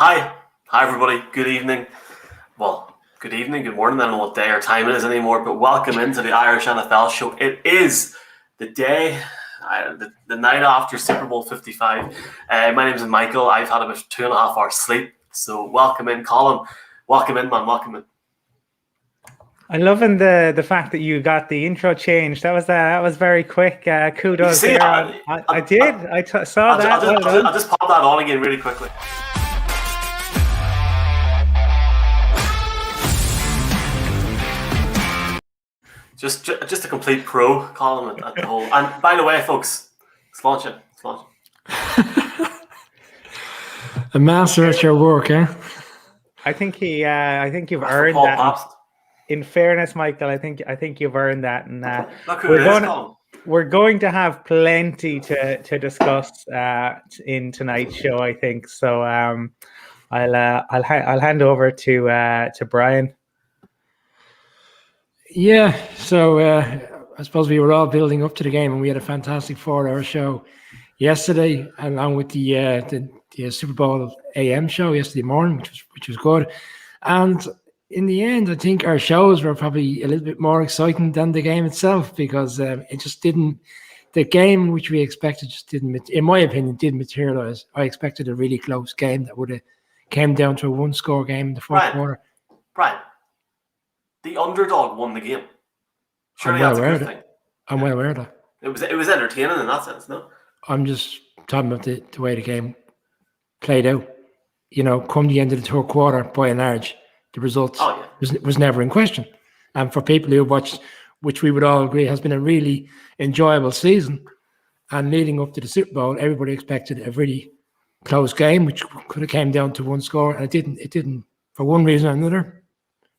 Hi everybody, good evening. Well, good evening, good morning, I don't know what day or time it is anymore, but welcome into the Irish NFL show. It is the day, the night after Super Bowl 55. My name is Michael. I've had about 2.5 hours sleep, so welcome in, Colin. Welcome in, man, welcome in. I'm loving the fact that you got the intro changed. That was very quick. Kudos there. I did. I saw that. I'll just pop that on again really quickly. Just a complete pro, Colin, at the whole. And by the way, folks, let's launch it. A master at your work, eh? I think you've earned that. Past. In fairness, Michael, I think you've earned that, and we're going to have plenty to discuss in tonight's show. I think so. I'll hand over to Brian. Yeah, so I suppose we were all building up to the game, and we had a fantastic 4-hour show yesterday, along with the Super Bowl AM show yesterday morning, which was good. And in the end, I think our shows were probably a little bit more exciting than the game itself, because it just didn't. The game which we expected just didn't, in my opinion, didn't materialize. I expected a really close game that would have came down to a one-score game in the fourth quarter. Right. The underdog won the game. Surely that's a good thing. I'm well aware of that. It was entertaining in that sense, no? I'm just talking about the way the game played out. You know, come the end of the third quarter, by and large, the results was never in question. And for people who watched, which we would all agree has been a really enjoyable season, and leading up to the Super Bowl, everybody expected a really close game, which could have came down to one score, and it didn't. It didn't for one reason or another.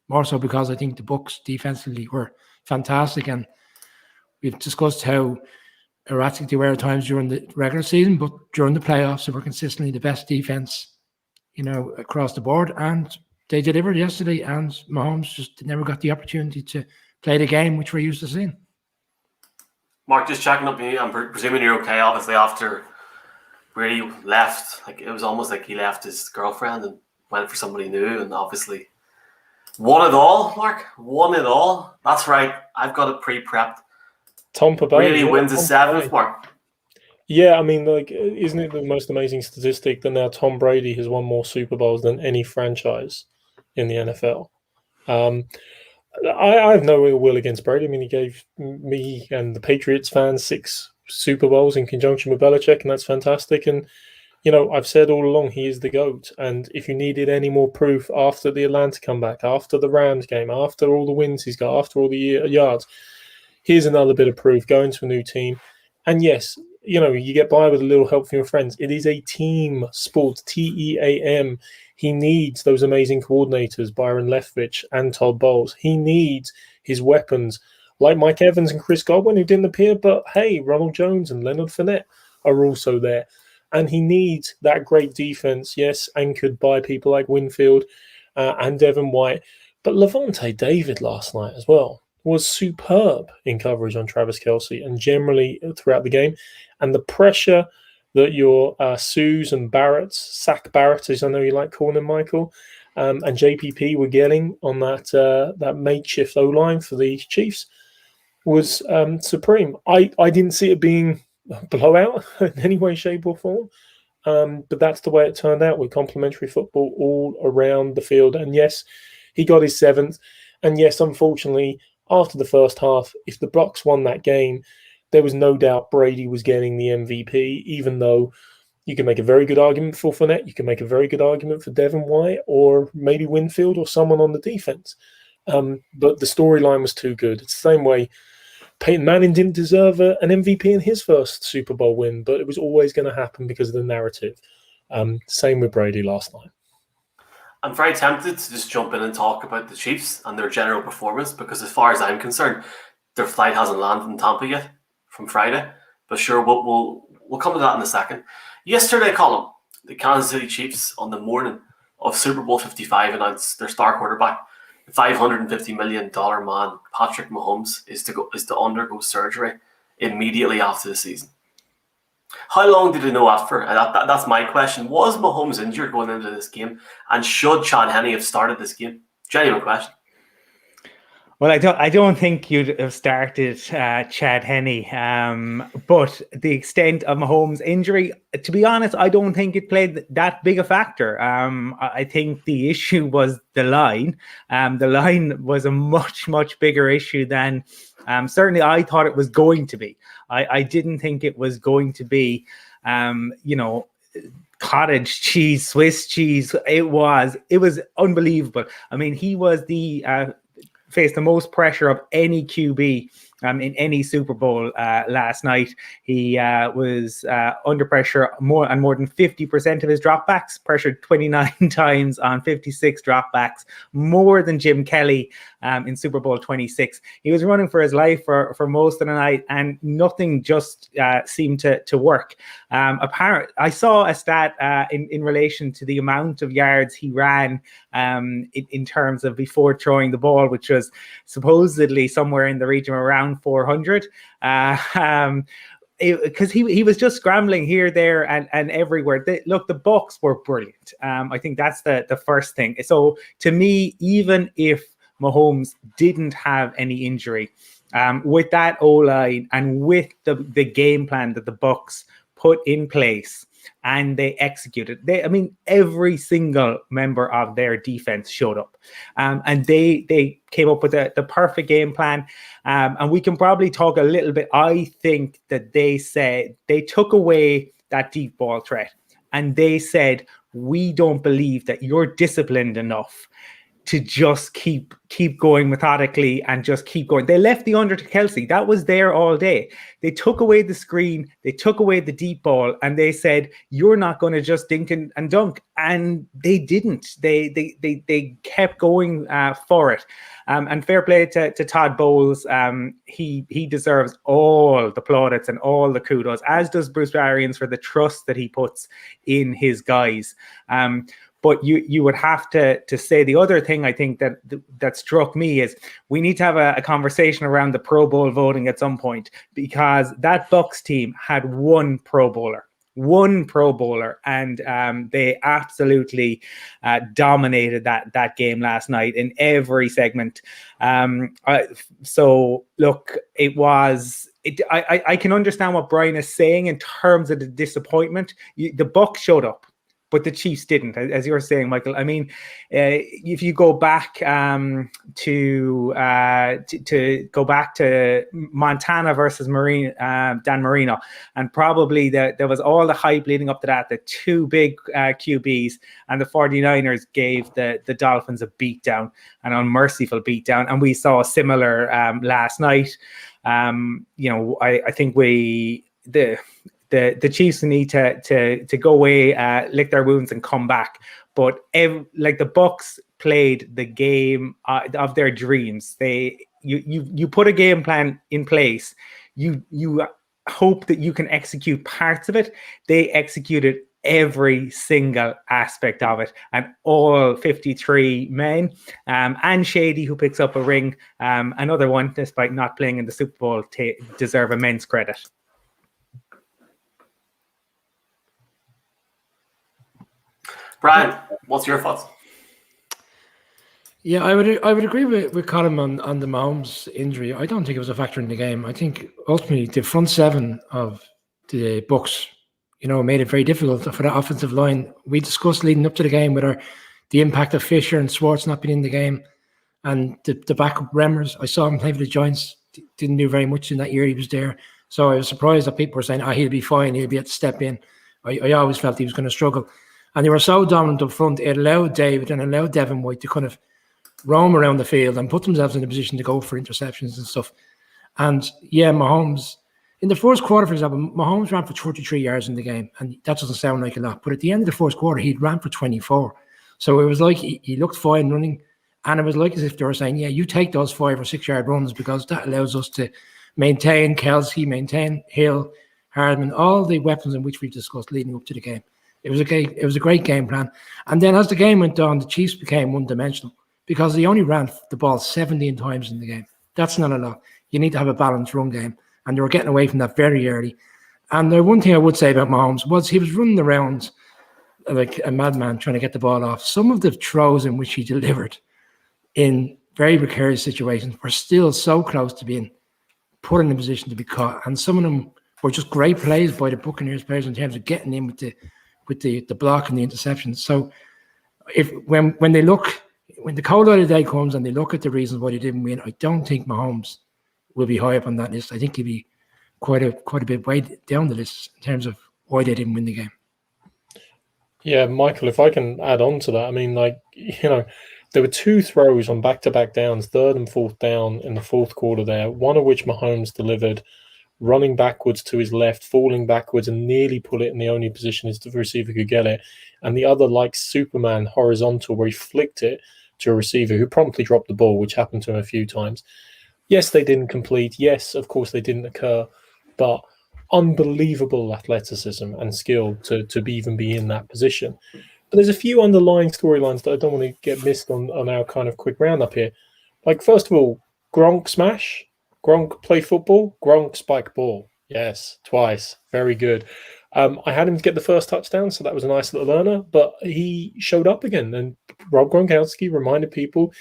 More so because I think the Bucs defensively were fantastic, and we've discussed how erratic they were at times during the regular season, but during the playoffs, they were consistently the best defense, across the board, and they delivered yesterday. And Mahomes just never got the opportunity to play the game which we're used to seeing. Mark, just checking up me. I'm presuming you're okay. Obviously, after Brady left, it was almost like he left his girlfriend and went for somebody new, and obviously. Won it all, Mark. Won it all. That's right. I've got it pre-prepped. Tampa Bay really wins his seventh, Mark. Yeah, I mean, isn't it the most amazing statistic that now Tom Brady has won more Super Bowls than any franchise in the NFL? I have no ill will against Brady. I mean, he gave me and the Patriots fans 6 Super Bowls in conjunction with Belichick, and that's fantastic. And I've said all along he is the GOAT. And if you needed any more proof after the Atlanta comeback, after the Rams game, after all the wins he's got, after all the yards, here's another bit of proof going to a new team. And yes, you get by with a little help from your friends. It is a team sport, TEAM. He needs those amazing coordinators, Byron Leftwich and Todd Bowles. He needs his weapons like Mike Evans and Chris Godwin, who didn't appear, but hey, Ronald Jones and Leonard Fournette are also there. And he needs that great defense, yes, anchored by people like Winfield and Devin White. But Levante David last night as well was superb in coverage on Travis Kelce and generally throughout the game. And the pressure that your Sues and Barretts, Sack Barrett, as I know you like calling him, Michael, and JPP were getting on that makeshift O-line for the Chiefs was supreme. I didn't see it being blowout in any way, shape, or form. But that's the way it turned out with complimentary football all around the field. And yes, he got his 7th. And yes, unfortunately, after the first half, if the Bucs won that game, there was no doubt Brady was getting the MVP, even though you can make a very good argument for Fournette, you can make a very good argument for Devin White, or maybe Winfield or someone on the defense. But the storyline was too good. It's the same way Peyton Manning didn't deserve an MVP in his first Super Bowl win, but it was always going to happen because of the narrative. Same with Brady last night. I'm very tempted to just jump in and talk about the Chiefs and their general performance, because as far as I'm concerned, their flight hasn't landed in Tampa yet from Friday. But sure, we'll come to that in a second. Yesterday, Colin, the Kansas City Chiefs on the morning of Super Bowl 55 announced their star quarterback, the $550 million man, Patrick Mahomes, is to undergo surgery immediately after the season. How long did they know after? That's my question. Was Mahomes injured going into this game? And should Chad Henne have started this game? Genuine question. Well, I don't think you'd have started Chad Henne, but the extent of Mahomes' injury, to be honest, I don't think it played that big a factor. I think the issue was the line. The line was a much bigger issue than certainly I thought it was going to be. I didn't think it was going to be, cottage cheese, Swiss cheese. It was unbelievable. I mean, he was faced the most pressure of any QB in any Super Bowl last night. He was under pressure more than 50% of his dropbacks, pressured 29 times on 56 dropbacks, more than Jim Kelly in Super Bowl 26. He was running for his life for most of the night, and nothing just seemed to work. I saw a stat in relation to the amount of yards he ran in terms of before throwing the ball, which was supposedly somewhere in the region of around 400. Because he was just scrambling here, there, and everywhere. The Bucs were brilliant. I think that's the first thing. So to me, even if Mahomes didn't have any injury, with that O-line and with the game plan that the Bucs put in place and they executed, every single member of their defense showed up, and they came up with the perfect game plan. And we can probably talk a little bit. I think that they said they took away that deep ball threat, and they said, we don't believe that you're disciplined enough to just keep going methodically and just keep going. They left the under to Kelsey. That was there all day. They took away the screen. They took away the deep ball, and they said, you're not going to just dink and dunk. And they didn't. They kept going for it. And fair play to Todd Bowles. He deserves all the plaudits and all the kudos, as does Bruce Arians, for the trust that he puts in his guys. But you would have to say the other thing I think that struck me is we need to have a conversation around the Pro Bowl voting at some point, because that Bucs team had one Pro Bowler, and they absolutely dominated that game last night in every segment. So look, it was. I can understand what Brian is saying in terms of the disappointment. The Bucs showed up, but the Chiefs didn't, as you were saying, Michael. I mean, if you go back to go back to Montana versus Dan Marino, and probably there was all the hype leading up to that, the two big QBs, and the 49ers gave the Dolphins a beatdown, an unmerciful beatdown, and we saw a similar last night. I think the Chiefs need to go away, lick their wounds, and come back. But the Bucs played the game of their dreams. You put a game plan in place. You hope that you can execute parts of it. They executed every single aspect of it, and all 53 men, and Shady, who picks up a ring, another one, despite not playing in the Super Bowl, deserve immense credit. Brian, what's your thoughts? Yeah, I would agree with Colin on the Mahomes injury. I don't think it was a factor in the game. I think ultimately the front seven of the Bucs, made it very difficult for the offensive line. We discussed leading up to the game the impact of Fisher and Schwartz not being in the game, and the backup Remmers. I saw him play for the Giants. Didn't do very much in that year he was there. So I was surprised that people were saying, he'll be fine. He'll be able to step in. I always felt he was going to struggle. And they were so dominant up front, it allowed David and allowed Devin White to kind of roam around the field and put themselves in a position to go for interceptions and stuff. And yeah, Mahomes, in the first quarter, for example, Mahomes ran for 33 yards in the game. And that doesn't sound like a lot. But at the end of the first quarter, he'd ran for 24. So it was like he looked fine running. And it was like as if they were saying, yeah, you take those 5 or 6 yard runs, because that allows us to maintain Kelsey, maintain Hill, Hardman, all the weapons in which we've discussed leading up to the game. It was a great game plan. And then as the game went on, the Chiefs became one-dimensional because they only ran the ball 17 times in the game. That's not a lot. You need to have a balanced run game. And they were getting away from that very early. And the one thing I would say about Mahomes was he was running around like a madman trying to get the ball off. Some of the throws in which he delivered in very precarious situations were still so close to being put in a position to be caught. And some of them were just great plays by the Buccaneers players in terms of getting in with the block and the interceptions. So when the cold light of day comes and they look at the reasons why they didn't win, I don't think Mahomes will be high up on that list. I think he'll be quite a bit way down the list in terms of why they didn't win the game. Yeah, Michael, if I can add on to that, I mean, there were 2 throws on back-to-back downs, 3rd and 4th down in the 4th quarter there, one of which Mahomes delivered, running backwards to his left, falling backwards and nearly put it in the only position the receiver could get it. And the other, like Superman, horizontal, where he flicked it to a receiver who promptly dropped the ball, which happened to him a few times. Yes, they didn't complete. Yes, of course, they didn't occur. But unbelievable athleticism and skill to even be in that position. But there's a few underlying storylines that I don't want to get missed on our kind of quick roundup here. Like, first of all, Gronk smash. Gronk play football. Gronk spike ball. Yes, twice. Very good. I had him get the first touchdown, so that was a nice little learner. But he showed up again. And Rob Gronkowski reminded people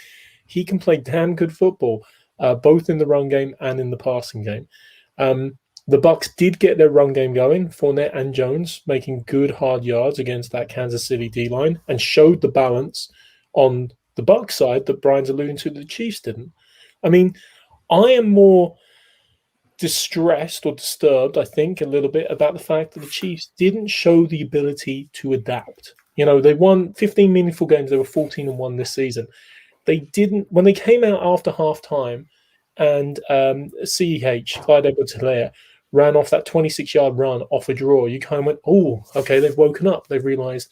he can play damn good football, both in the run game and in the passing game. The Bucs did get their run game going, Fournette and Jones making good hard yards against that Kansas City D-line and showed the balance on the Bucs side that Brian's alluding to that the Chiefs didn't. I mean, I am more distressed or disturbed, I think, a little bit about the fact that the Chiefs didn't show the ability to adapt. They won 15 meaningful games. They were 14-1 this season. They didn't, when they came out after halftime and CEH, Clyde Edwards-Helaire, ran off that 26-yard run off a draw, you kind of went, oh, okay, they've woken up. They've realized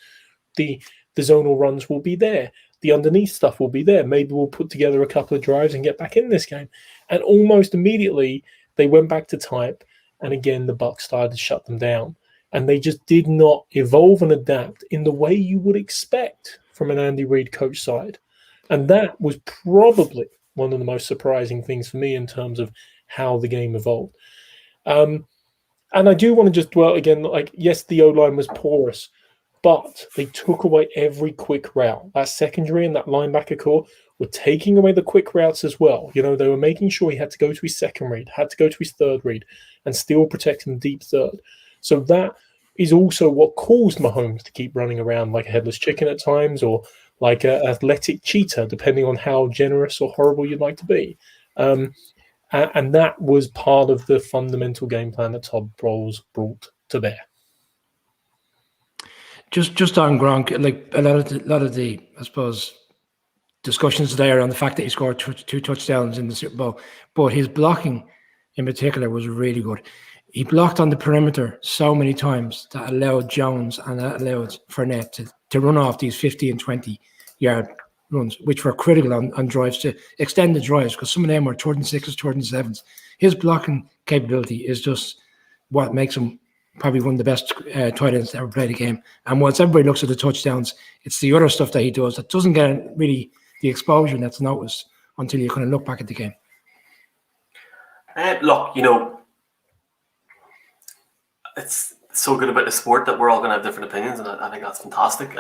the zonal runs will be there. The underneath stuff will be there. Maybe we'll put together a couple of drives and get back in this game. And almost immediately, they went back to type. And again, the Bucs started to shut them down. And they just did not evolve and adapt in the way you would expect from an Andy Reid coach side. And that was probably one of the most surprising things for me in terms of how the game evolved. And I do want to just dwell again, like, yes, the O-line was porous, but they took away every quick route. That secondary and that linebacker core were taking away the quick routes as well. They were making sure he had to go to his second read, had to go to his third read, and still protecting the deep third. So that is also what caused Mahomes to keep running around like a headless chicken at times, or like an athletic cheetah, depending on how generous or horrible you'd like to be. And that was part of the fundamental game plan that Todd Bowles brought to bear. Just on Gronk, like a lot of the I suppose discussions today around the fact that he scored 2 touchdowns in the Super Bowl, but his blocking in particular was really good. He blocked on the perimeter so many times that allowed Jones and that allowed Fournette to run off these 50 and 20-yard runs, which were critical on drives to extend the drives, because some of them were 3rd and 6s, 3rd and 7s. His blocking capability is just what makes him probably one of the best tight ends to ever play the game. And once everybody looks at the touchdowns, it's the other stuff that he does that doesn't get really the exposure that's noticed until you kind of look back at the game. Look, it's so good about the sport that we're all going to have different opinions, and I think that's fantastic.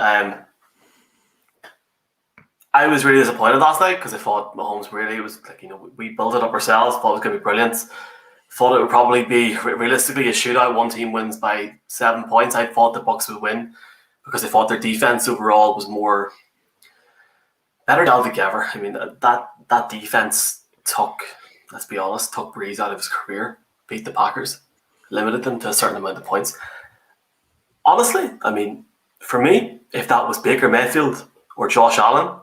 I was really disappointed last night because I thought Mahomes really was like, we built it up ourselves, thought it was going to be brilliant. Thought it would probably be realistically a shootout. One team wins by 7 points. I thought the Bucs would win because I thought their defense overall was better altogether. I mean, that defense let's be honest, took Breeze out of his career, beat the Packers, limited them to a certain amount of points. Honestly, I mean, for me, if that was Baker Mayfield or Josh Allen,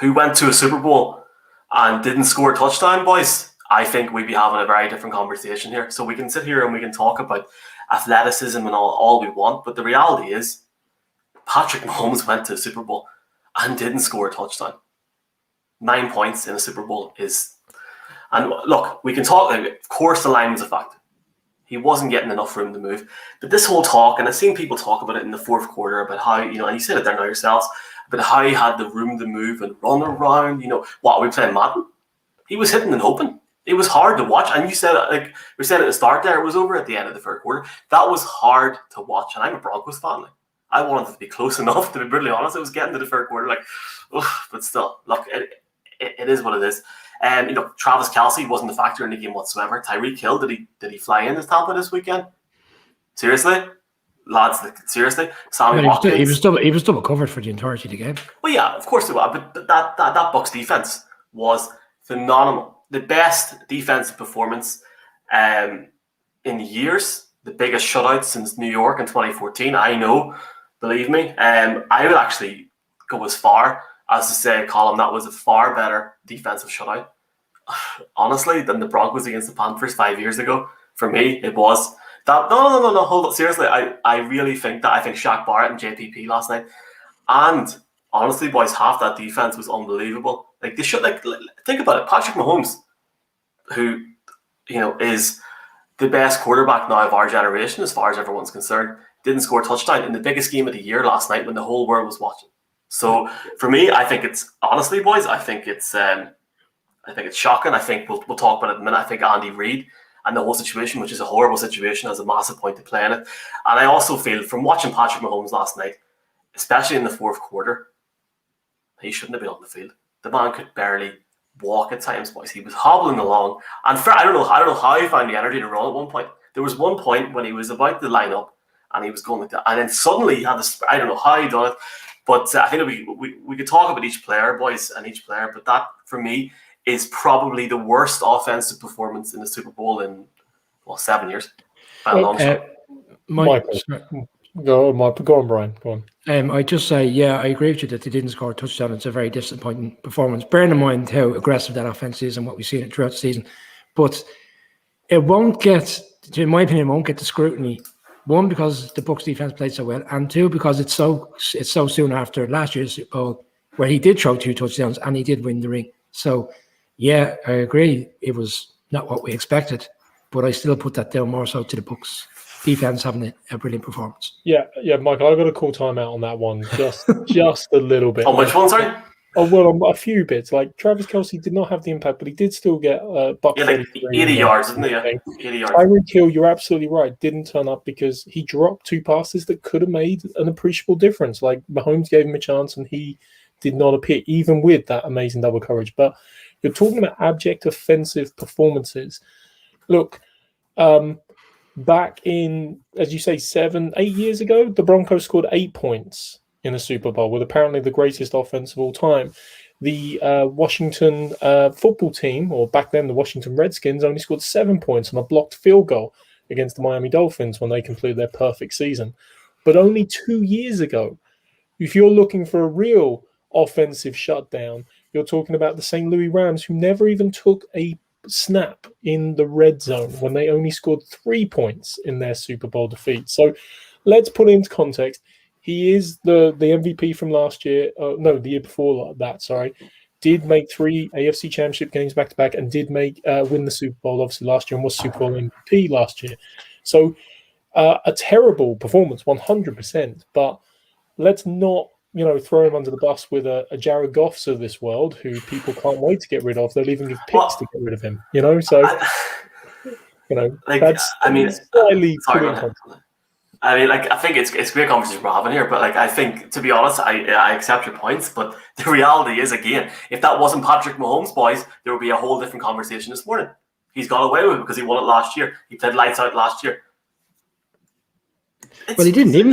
who went to a Super Bowl and didn't score a touchdown, boys, I think we'd be having a very different conversation here. So we can sit here and we can talk about athleticism and all we want, but the reality is Patrick Mahomes went to a Super Bowl and didn't score a touchdown. 9 points in a Super Bowl is... And look, we can talk... Of course, the line was a fact. He wasn't getting enough room to move. But this whole talk, and I've seen people talk about it in the 4th quarter, about how, and you said it there now yourselves, about how he had the room to move and run around. What, are we playing Madden? He was hitting and hoping. It was hard to watch, and you said, like we said at the start there, it was over at the end of the third quarter. That was hard to watch, and I'm a Broncos fan. Like, I wanted it to be close enough, to be brutally honest. It was getting to the third quarter, like, but still, look, it is what it is. Travis Kelce wasn't a factor in the game whatsoever. Tyreek Hill, did he fly into Tampa this weekend? Seriously? Lads, seriously? Sammy Watkins. He was double covered for the entirety of the game. Well, yeah, of course they were, but that Bucs defense was phenomenal. The best defensive performance in years. The biggest shutout since New York in 2014. I know, believe me. I would actually go as far as to say, Colin, that was a far better defensive shutout, honestly, than the Broncos against the Panthers 5 years ago. For me, it was. No, hold on. Seriously, I really think that. I think Shaq Barrett and JPP last night. And honestly, boys, half that defense was unbelievable. Like, they should, think about it. Patrick Mahomes, who, is the best quarterback now of our generation, as far as everyone's concerned, didn't score a touchdown in the biggest game of the year last night when the whole world was watching. So for me, I think it's, honestly, boys, I think it's shocking. I think we'll talk about it in a minute. I think Andy Reid and the whole situation, which is a horrible situation, has a massive point to play in it. And I also feel, from watching Patrick Mahomes last night, especially in the fourth quarter, he shouldn't have been on the field. The man could barely walk at times, boys. He was hobbling along. And I don't know how he found the energy to run at one point. There was one point when he was about to line up and he was going like that. And then suddenly he had this, I don't know how he done it, but I think we could talk about each player, boys, and each player. But that, for me, is probably the worst offensive performance in the Super Bowl in, 7 years. By a long shot. Go on, Brian. Go on. I just say, yeah, I agree with you that they didn't score a touchdown. It's a very disappointing performance. Bearing in mind how aggressive that offense is and what we've seen it throughout the season. But it won't get, in my opinion, the scrutiny. One, because the Bucs defense played so well, and two, because it's so soon after last year's Super Bowl, where he did throw 2 touchdowns and he did win the ring. So, yeah, I agree. It was not what we expected, but I still put that down more so to the Bucs defense having a brilliant performance. Yeah, Michael, I've got to call time out on that one, just a little bit. On which one, sorry? Oh, well, a few bits. Like, Travis Kelce did not have the impact, but he did still get buck 80 yards, isn't he? Yeah, 80 yards. Tyreek Hill, you're absolutely right, didn't turn up because he dropped 2 passes that could have made an appreciable difference. Like, Mahomes gave him a chance and he did not appear, even with that amazing double coverage. But you're talking about abject offensive performances. Look, back in, as you say, 7-8 years ago, the Broncos scored 8 points in a Super Bowl with apparently the greatest offense of all time. The Washington football team, or back then the Washington Redskins, only scored 7 points on a blocked field goal against the Miami Dolphins when they completed their perfect season. But only 2 years ago, if you're looking for a real offensive shutdown, you're talking about the St. Louis Rams, who never even took a snap in the red zone when they only scored 3 points in their Super Bowl defeat. So let's put it into context. He is the MVP from last year. The year before that, sorry. Did make 3 AFC Championship games back-to-back and did win the Super Bowl, obviously, last year and was Super Bowl MVP last year. So a terrible performance, 100%. But let's not throw him under the bus with a Jared Goffs of this world who people can't wait to get rid of. They'll even give picks to get rid of him, So, that's slightly I think it's a great conversation we're having here, but I think, to be honest, I accept your points, but the reality is, again, if that wasn't Patrick Mahomes, boys, there would be a whole different conversation this morning. He's got away with it because he won it last year. He played lights out last year. Well, he didn't even.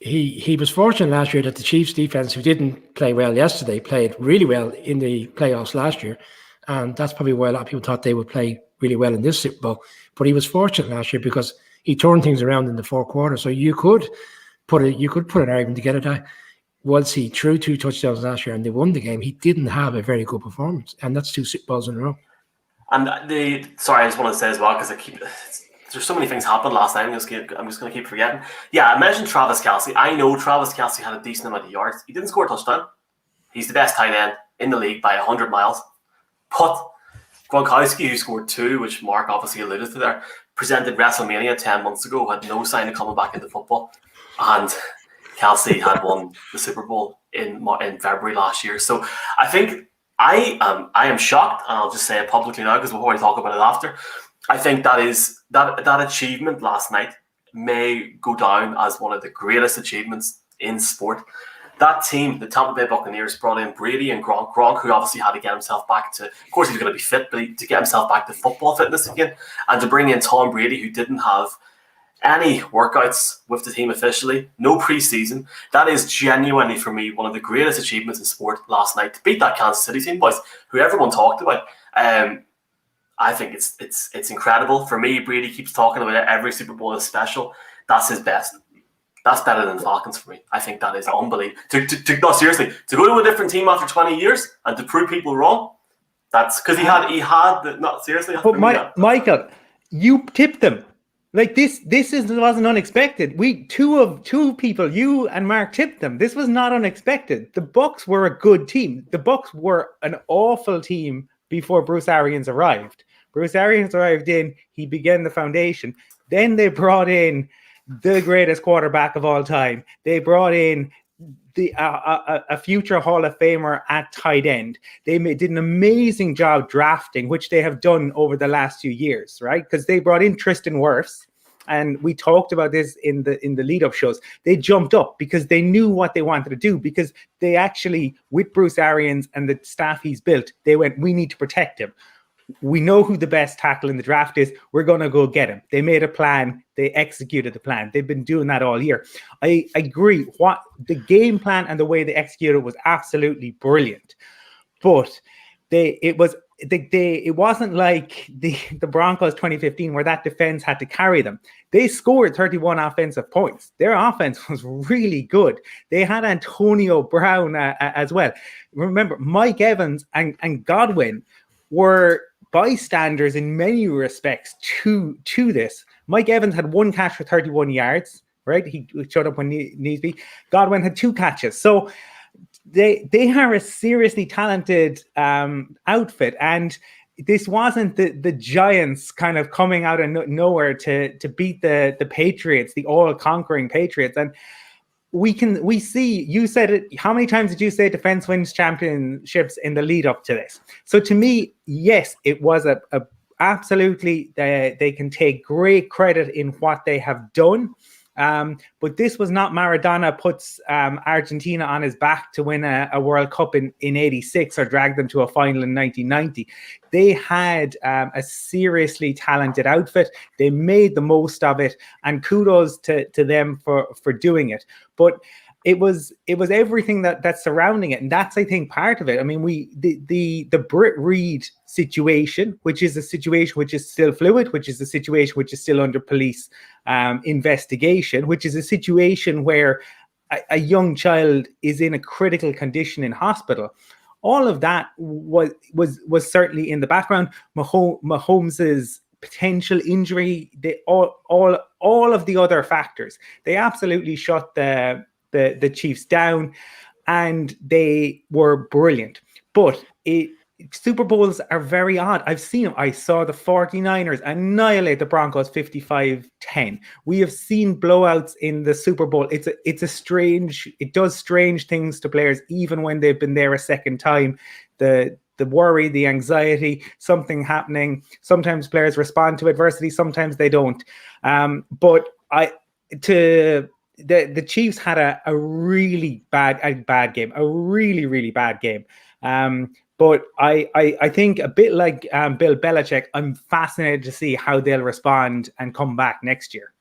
He was fortunate last year that the Chiefs defense, who didn't play well yesterday, played really well in the playoffs last year. And that's probably why a lot of people thought they would play really well in this Super Bowl. But he was fortunate last year because he turned things around in the fourth quarter. So you could put an argument together that once he threw 2 touchdowns last year and they won the game, he didn't have a very good performance. And that's 2 Super Bowls in a row. And I just want to say as well, because there's so many things happened last night. I'm just going to keep forgetting. Yeah, I mentioned Travis Kelce. I know Travis Kelce had a decent amount of yards. He didn't score a touchdown. He's the best tight end in the league by 100 miles. But Gronkowski, who scored 2, which Mark obviously alluded to there, presented WrestleMania 10 months ago, had no sign of coming back into football. And Kelce had won the Super Bowl in February last year. So I think I am shocked, and I'll just say it publicly now because we'll probably talk about it after. I think that achievement last night may go down as one of the greatest achievements in sport. That team, the Tampa Bay Buccaneers, brought in Brady and Gronk. Gronk, who obviously had to get himself back to, of course, he's going to be fit, but to get himself back to football fitness again, and to bring in Tom Brady, who didn't have any workouts with the team officially, no preseason. That is genuinely, for me, one of the greatest achievements in sport last night. To beat that Kansas City team, boys, who everyone talked about. I think it's incredible. For me, Brady keeps talking about it. Every Super Bowl is special. That's his best. That's better than the Falcons for me. I think that is unbelievable. No, seriously, to go to a different team after 20 years and to prove people wrong, that's because he had the, not seriously. But Michael, you tipped them. Like this wasn't unexpected. Two people, you and Mark, tipped them. This was not unexpected. The Bucs were a good team. The Bucs were an awful team before Bruce Arians arrived. Bruce Arians arrived in, he began the foundation. Then they brought in the greatest quarterback of all time. They brought in a future Hall of Famer at tight end. They did an amazing job drafting, which they have done over the last few years, right? Because they brought in Tristan Wirfs, and we talked about this in the lead-up shows. They jumped up because they knew what they wanted to do, because they actually, with Bruce Arians and the staff he's built, they went, we need to protect him. We know who the best tackle in the draft is. We're going to go get him. They made a plan. They executed the plan. They've been doing that all year. I agree. What the game plan and the way they executed was absolutely brilliant. But it wasn't like the Broncos 2015 where that defense had to carry them. They scored 31 offensive points. Their offense was really good. They had Antonio Brown as well. Remember, Mike Evans and Godwin were bystanders in many respects to this. Mike Evans had one catch for 31 yards, right? He showed up when needs be. Godwin had 2 catches. So they are a seriously talented outfit, and this wasn't the Giants kind of coming out of nowhere to beat the Patriots, the all-conquering Patriots. And we see, you said it, how many times did you say defense wins championships in the lead up to this? So to me, yes, it was a absolutely, they can take great credit in what they have done. But this was not Maradona puts Argentina on his back to win a World Cup in 86 or drag them to a final in 1990. They had a seriously talented outfit. They made the most of it, and kudos to them for doing it. But it was everything that's surrounding it, and that's, I think, part of it. I mean, the Britt Reid situation, which is a situation which is still fluid, which is a situation which is still under police investigation, which is a situation where a young child is in a critical condition in hospital. All of that was certainly in the background. Mahomes's potential injury, all of the other factors, they absolutely shut the Chiefs down, and they were brilliant. But Super Bowls are very odd. I've seen them. I saw the 49ers annihilate the Broncos 55-10. We have seen blowouts in the Super Bowl. It does strange things to players, even when they've been there a second time. The worry, the anxiety, something happening. Sometimes players respond to adversity, sometimes they don't. But the Chiefs had a really bad game, a really, really bad game. But I think a bit like Bill Belichick, I'm fascinated to see how they'll respond and come back next year.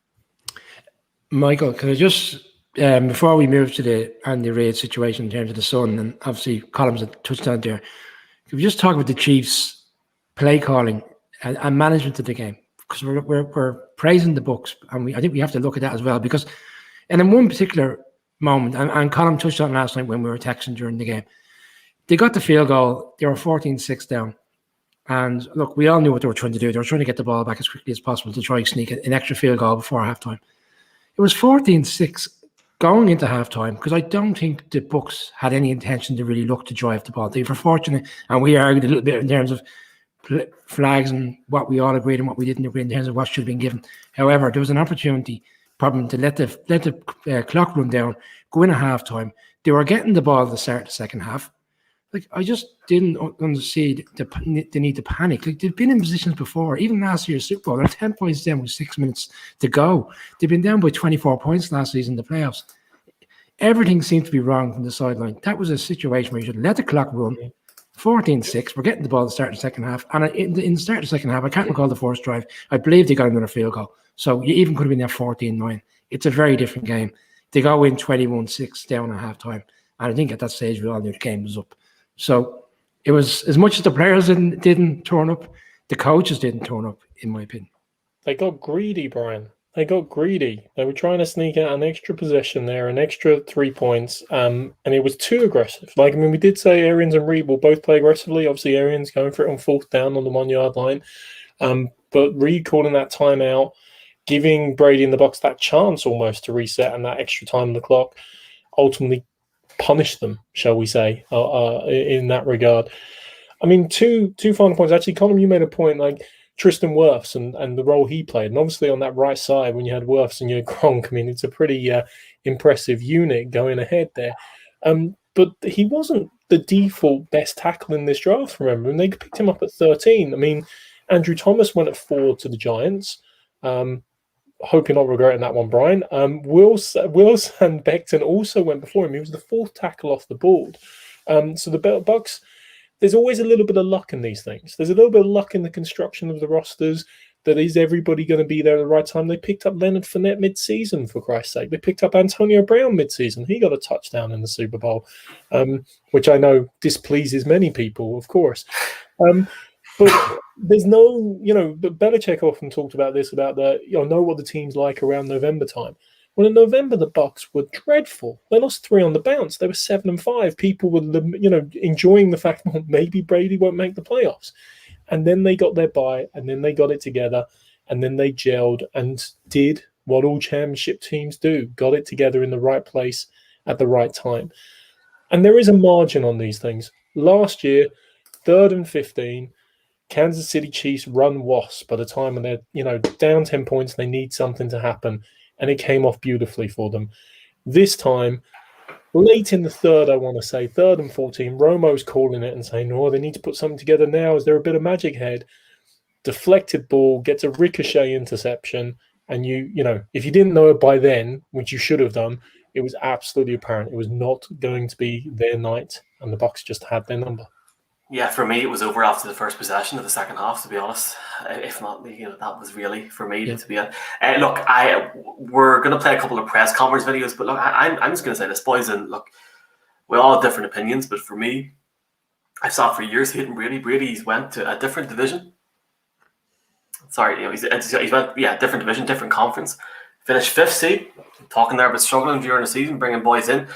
Michael, can I just, before we move to the Andy Reid situation in terms of the Sun, and obviously Columns had touched on there, can we just talk about the Chiefs' play calling and management of the game? Because we're praising the Bucs, and I think we have to look at that as well, because and in one particular moment, and Colin touched on last night when we were texting during the game, they got the field goal. They were 14-6 down. And look, we all knew what they were trying to do. They were trying to get the ball back as quickly as possible to try and sneak an extra field goal before halftime. It was 14-6 going into halftime, because I don't think the Bucs had any intention to really look to drive the ball. They were fortunate, and we argued a little bit in terms of flags and what we all agreed and what we didn't agree in terms of what should have been given. However, there was an opportunity problem to let the clock run down, go in at halftime. They were getting the ball at the start of the second half. Like, I just didn't understand the need to panic. Like, they've been in positions before, even last year's Super Bowl. They're 10 points down with 6 minutes to go. They've been down by 24 points last season in the playoffs. Everything seemed to be wrong from the sideline. That was a situation where you should let the clock run. 14-6. We're getting the ball to start the second half. And in the start of the second half, I can't recall the first drive. I believe they got another field goal. So you even could have been there 14-9. It's a very different game. They go in 21-6 down at halftime. And I think at that stage, we all knew the game was up. So it was, as much as the players didn't turn up, the coaches didn't turn up, in my opinion. They got greedy, Brian. They got greedy. They were trying to sneak out an extra possession there, an extra 3 points, and it was too aggressive. Like, I mean, we did say Arians and Reed will both play aggressively. Obviously, Arians going for it on 4th down on the 1 yard line. But Reed calling that timeout, giving Brady in the box that chance almost to reset and that extra time on the clock, ultimately punished them, shall we say, in that regard. I mean, two final points. Actually, Colin, you made a point, like, Tristan Wirfs and the role he played. And obviously on that right side, when you had Wirfs and you had Gronk, I mean, it's a pretty impressive unit going ahead there. But he wasn't the default best tackle in this draft, remember? And they picked him up at 13. I mean, Andrew Thomas went at 4 to the Giants. Hope you're not regretting that one, Brian. Wills and Becton also went before him. He was the 4th tackle off the board. So the Bucs, there's always a little bit of luck in these things. There's a little bit of luck in the construction of the rosters. That is everybody going to be there at the right time. They picked up Leonard Fournette mid-season, for Christ's sake. They picked up Antonio Brown mid-season. He got a touchdown in the Super Bowl, which I know displeases many people, of course. But there's no, but Belichick often talked about this, about know what the team's like around November time. Well, in November, the Bucs were dreadful. They lost 3 on the bounce. They were 7-5. People were, enjoying the fact that maybe Brady won't make the playoffs. And then they got their bye, and then they got it together, and then they gelled and did what all championship teams do, got it together in the right place at the right time. And there is a margin on these things. Last year, 3rd and 15, Kansas City Chiefs run wasp by the time when they're, down 10 points, they need something to happen. And it came off beautifully for them. This time, late in the 3rd, I want to say, 3rd and 14, Romo's calling it and saying, they need to put something together now. Is there a bit of magic ahead? Deflected ball, gets a ricochet interception. And if you didn't know it by then, which you should have done, it was absolutely apparent. It was not going to be their night. And the Bucs just had their number. Yeah, for me, it was over after the first possession of the second half, to be honest. If not, that was really, for me, to be honest. Look, we're going to play a couple of press conference videos, but look, I'm just going to say this, boys, and look, we all have different opinions, but for me, I've sat for years hating Brady. Brady's went to a different division. Sorry, he's went, different division, different conference. Finished 5th seed, talking there about struggling during the season, bringing boys in.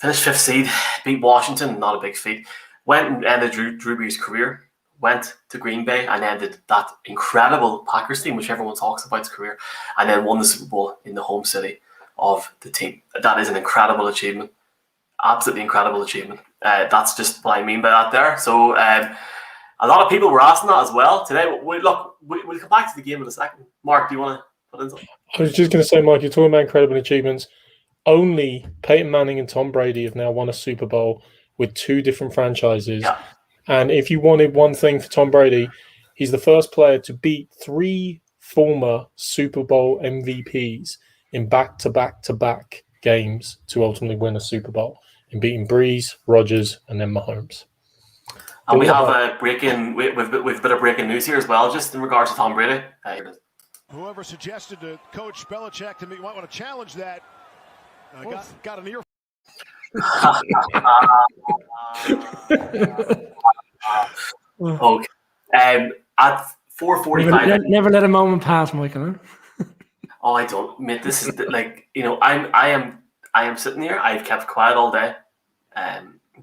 Finished 5th seed, beat Washington, not a big feat. Went and ended Drew Brees' career, went to Green Bay and ended that incredible Packers team, which everyone talks about his career, and then won the Super Bowl in the home city of the team. That is an incredible achievement. Absolutely incredible achievement. That's just what I mean by that there. So a lot of people were asking that as well today. We'll come back to the game in a second. Mark, do you want to put in something? I was just going to say, Mike, you're talking about incredible achievements. Only Peyton Manning and Tom Brady have now won a Super Bowl with 2 different franchises. Yeah. And if you wanted one thing for Tom Brady, he's the first player to beat 3 former Super Bowl MVPs in back-to-back-to-back games to ultimately win a Super Bowl, in beating Breeze, Rodgers, and then Mahomes. And we have a breaking, we've a bit of breaking news here as well, just in regards to Tom Brady. Whoever suggested to Coach Belichick to me, you might want to challenge that. Got an ear. Okay. At 4:45. Never let a moment pass, Michael. Huh? Oh, I don't. Mate, this is like, I am sitting here. I've kept quiet all day,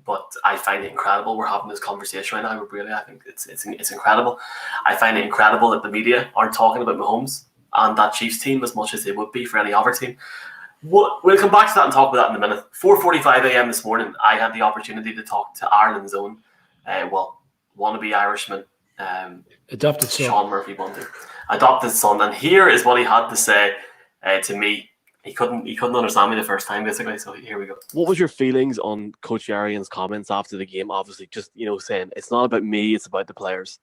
but I find it incredible we're having this conversation right now. Really, I think it's incredible. I find it incredible that the media aren't talking about Mahomes and that Chiefs team as much as they would be for any other team. We'll come back to that and talk about that in a minute. 4:45 a.m. this morning, I had the opportunity to talk to Ireland's own, wannabe Irishman, adopted son, Sean Murphy Bunting, adopted son, and here is what he had to say to me he couldn't understand me the first time, basically. So here we go. What was your feelings on Coach Arian's comments after the game? Obviously, just saying it's not about me, it's about the players.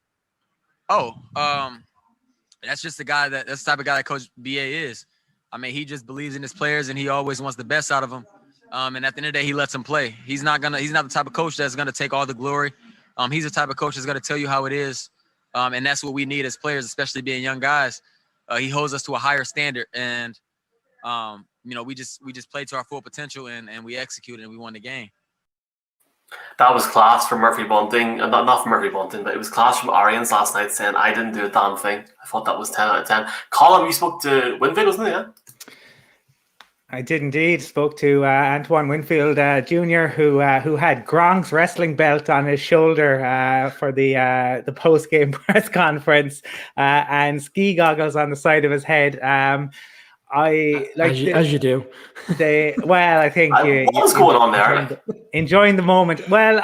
That's just that's the type of guy that Coach BA is. I mean, he just believes in his players and he always wants the best out of them. And at the end of the day, he lets them play. He's not the type of coach that's gonna take all the glory. He's the type of coach that's gonna tell you how it is. And that's what we need as players, especially being young guys. He holds us to a higher standard, and we just played to our full potential and we executed and we won the game. That was class from Murphy Bunting, and not from Murphy Bunting, but it was class from Arians last night saying, I didn't do a damn thing. I thought that was 10 out of 10. Colin, you spoke to Winfield, wasn't it? Yeah? I did indeed. Spoke to Antoine Winfield Jr., who had Gronk's wrestling belt on his shoulder for the post-game press conference and ski goggles on the side of his head. As you do. I think what's going on there? Enjoying the moment. Well,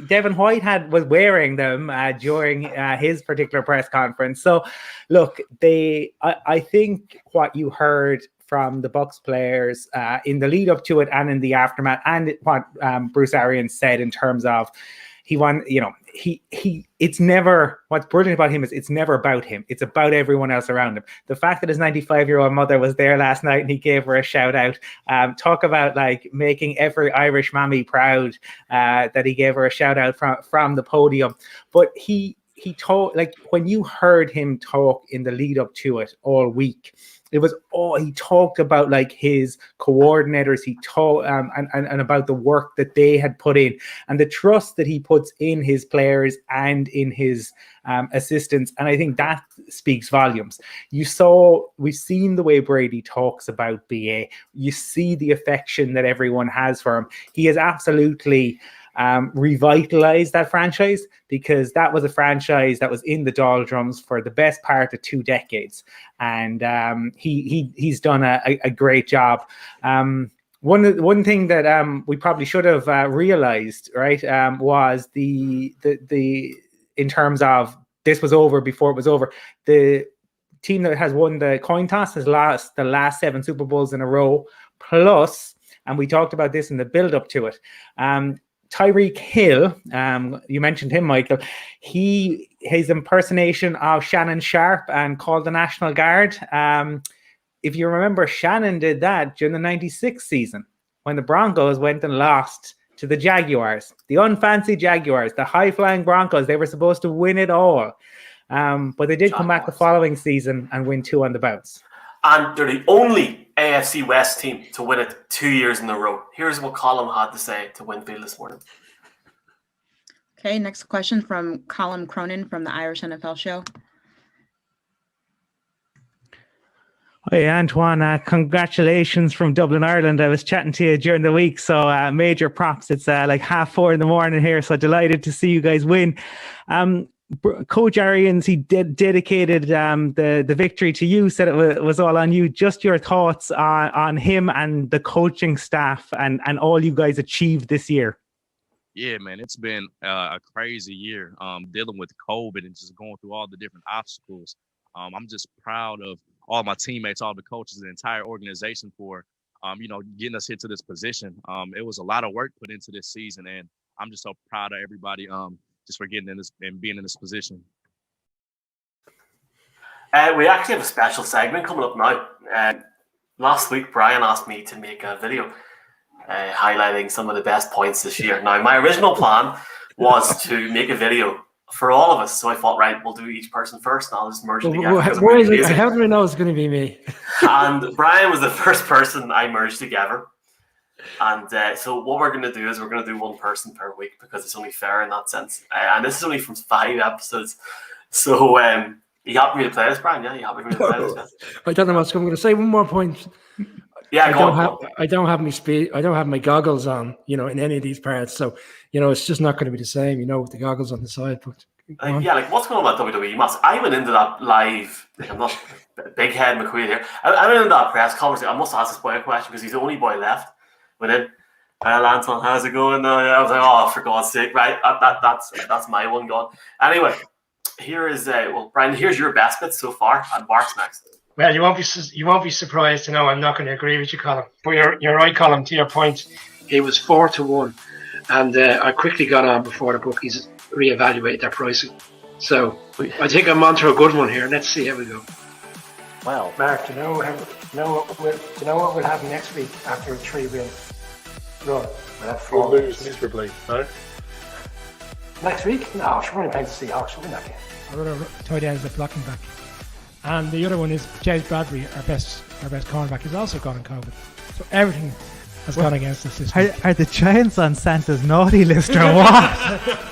Devin White was wearing them during his particular press conference. So, look, I think what you heard from the Bucks players in the lead up to it and in the aftermath, and what Bruce Arians said in terms of it's never, what's brilliant about him is it's never about him. It's about everyone else around him. The fact that his 95-year-old mother was there last night and he gave her a shout out, talk about like making every Irish mammy proud, that he gave her a shout out from the podium. But he told, like, when you heard him talk in the lead up to it all week, he talked about like his coordinators, he talked and about the work that they had put in and the trust that he puts in his players and in his assistants. And I think that speaks volumes. We've seen the way Brady talks about BA. You see the affection that everyone has for him. He has absolutely revitalized that franchise, because that was a franchise that was in the doldrums for the best part of 2 decades, and he's done a great job. One thing that we probably should have realized, right, was the in terms of this was over before it was over. The team that has won the coin toss has lost the last 7 Super Bowls in a row. Plus, and we talked about this in the build up to it, Tyreek Hill, you mentioned him, Michael. His impersonation of Shannon Sharp and called the National Guard. If you remember, Shannon did that during the 96 season when the Broncos went and lost to the Jaguars, the unfancy Jaguars, the high-flying Broncos. They were supposed to win it all. But they did come back the following season and win 2 on the bounce. And they're the only AFC West team to win it 2 years in a row. Here's what Colin had to say to Winfield this morning. Okay, next question from Colin Cronin from the Irish NFL Show. Hey, Antoine, congratulations from Dublin, Ireland. I was chatting to you during the week, so major props. It's like 4:30 in the morning here, so delighted to see you guys win. Coach Arians, he dedicated the victory to you, said it was all on you. Just your thoughts on him and the coaching staff and all you guys achieved this year. Yeah, man, it's been a crazy year dealing with COVID and just going through all the different obstacles. I'm just proud of all my teammates, all the coaches, the entire organization for, getting us here to this position. It was a lot of work put into this season, and I'm just so proud of everybody just for getting in this and being in this position. We actually have a special segment coming up now. Last week, Brian asked me to make a video highlighting some of the best points this year. Now, my original plan was to make a video for all of us. So I thought, right, we'll do each person first, and I'll just merge it together. How do we know it's going to be me? And Brian was the first person I merged together. And so what we're going to do is we're going to do one person per week, because it's only fair in that sense. And this is only from 5 episodes. So you happy me to play this, Brian? Yeah, you happy me to play this? Yeah? I don't know what's going to say. One more point. Yeah, I don't have my speed. I don't have my goggles on, in any of these parts. So, it's just not going to be the same, with the goggles on the side. But like what's going on with WWE? I went into that live. Like, I'm not big head McQueen here. I went into that press conference. I must ask this boy a question because he's the only boy left. Went in. Anton, how's it going? I was like, oh, for God's sake, right? That's my one gone. Anyway, here is Brian. Here's your best bit so far, and Mark's next. Well, you won't be surprised to know I'm not going to agree with you, Colin. But you're right, Colin. To your point, it was 4-1, and I quickly got on before the bookies reevaluate their pricing. So I think I'm onto a good one here. Let's see how we go. Well, Mark, do you know what will happen next week after a 3-win run? We'll lose miserably. No. Next week? No, we're only playing the Seahawks. We'll win that game. Our other tight end is a blocking back, and the other one is James Bradbury, our best cornerback. He's also gone on COVID, so everything has gone against us this week. Are the Giants on Santa's naughty list or what?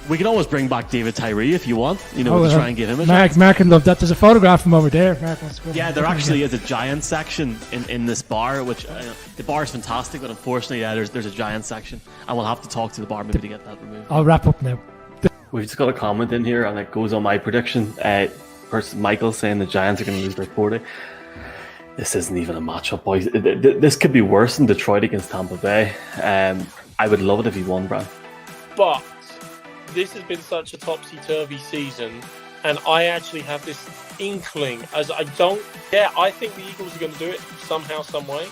We can always bring back David Tyree if you want, to try and give him a chance. Mark can love that. There's a photograph from over there. Mark wants to go. Yeah, there actually is a Giants section in this bar, which the bar is fantastic, but unfortunately, there's a Giants section, and we'll have to talk to the bar maybe to get that removed. I'll wrap up now. We've just got a comment in here, and it goes on my prediction. Michael saying the Giants are going to lose by 40. This isn't even a matchup, boys. This could be worse than Detroit against Tampa Bay. I would love it if he won, Brad. But this has been such a topsy-turvy season, and I actually have this inkling I think the Eagles are going to do it somehow, some way,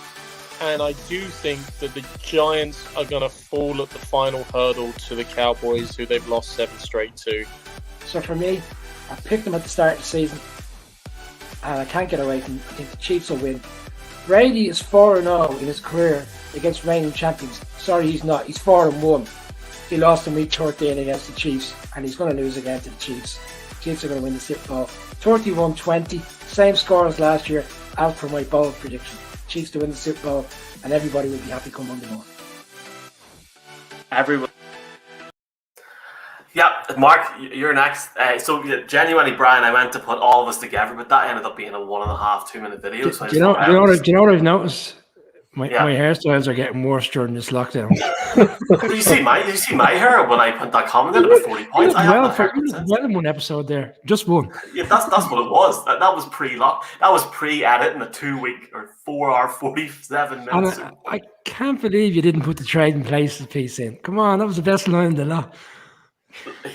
and I do think that the Giants are going to fall at the final hurdle to the Cowboys, who they've lost 7 straight to. So for me, I picked them at the start of the season, and I can't get away from. I think the Chiefs will win. Brady is 4-0 in his career against reigning champions. Sorry, he's not. He's 4-1. He lost in week 13 against the Chiefs, and he's going to lose again to the Chiefs. Chiefs are going to win the Super Bowl. 31-20, same score as last year, out for my bold prediction. Chiefs to win the Super Bowl, and everybody will be happy come Monday morning. Everyone. Yeah, Mark, you're next. So genuinely, Brian, I meant to put all of us together, but that ended up being a 1.5, 2-minute video. Do you know what I've noticed? My hairstyles are getting worse during this lockdown. Did you see my hair when I put that comment in about 40 points? Well, in one episode there, just one. Yeah, that's what it was. That was pre-lock. That was pre-editing a 2-week or 4-hour 47 minutes. And I can't believe you didn't put the trading places piece in. Come on, that was the best line in the lot.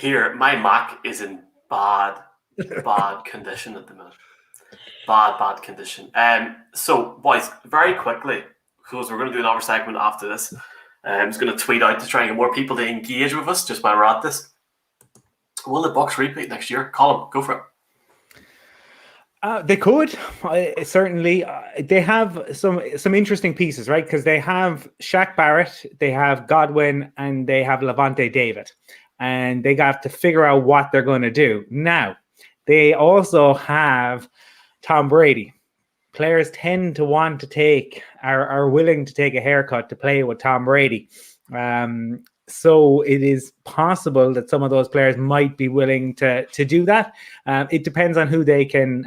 Here, my Mac is in bad condition at the minute. Bad condition. So, boys, very quickly, because we're going to do another segment after this. I'm just going to tweet out to try and get more people to engage with us just while we're at this. Will the Bucks repeat next year? Colin, go for it. They could. Certainly. They have some interesting pieces, right? Because they have Shaq Barrett, they have Godwin, and they have Levante David. And they got to figure out what they're going to do. Now, they also have Tom Brady. Players tend to want to are willing to take a haircut to play with Tom Brady. So it is possible that some of those players might be willing to do that. It depends on who they can,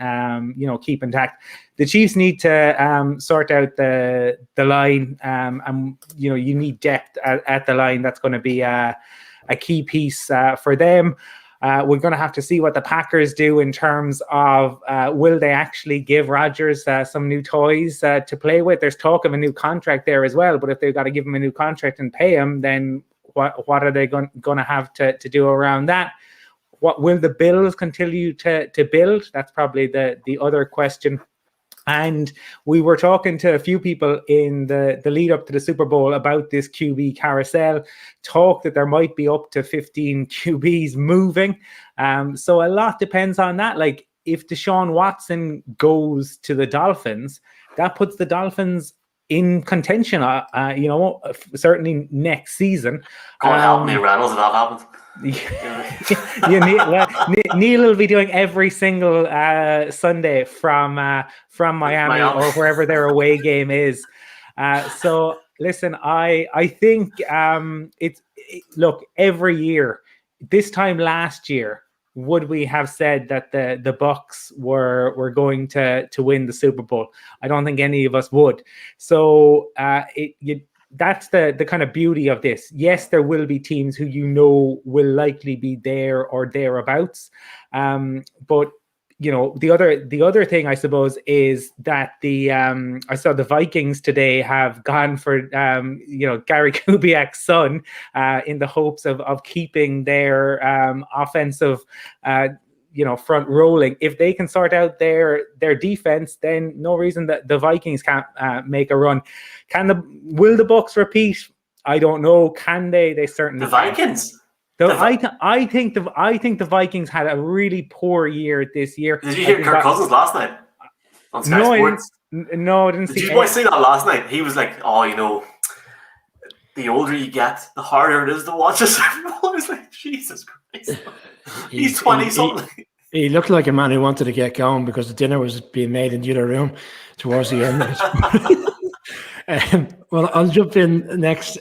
keep intact. The Chiefs need to sort out the line, and you need depth at the line. That's going to be a key piece for them. We're going to have to see what the Packers do in terms of will they actually give Rodgers some new toys to play with. There's talk of a new contract there as well, but if they've got to give him a new contract and pay him, then what are they going to have to do around that? What will the Bills continue to build? That's probably the other question. And we were talking to a few people in the lead up to the Super Bowl about this QB carousel, talk that there might be up to 15 QBs moving. So a lot depends on that. Like if Deshaun Watson goes to the Dolphins, that puts the Dolphins in contention, certainly next season. Go and help me, Reynolds, if that happens. Neil will be doing every single Sunday from Miami or wherever their away game is. So listen, I think look, every year, this time last year, would we have said that the Bucks were going to win the Super Bowl? I don't think any of us would. So that's the kind of beauty of this. Yes, there will be teams who will likely be there or thereabouts. But the other thing I suppose is that I saw the Vikings today have gone for Gary Kubiak's son in the hopes of keeping their offensive front rolling. If they can sort out their defense, then no reason that the Vikings can't make a run. Will the Bucks repeat? I don't know. Can they? They certainly the Vikings. I think the Vikings had a really poor year this year. Did you hear Kirk Cousins last night on Sky Sports? I didn't see. Did you boys see that last night? He was like, "Oh, the older you get, the harder it is to watch this." I was like, Jesus Christ. He's 20-something. He looked like a man who wanted to get going because the dinner was being made in the other room towards the end. Well, I'll jump in next.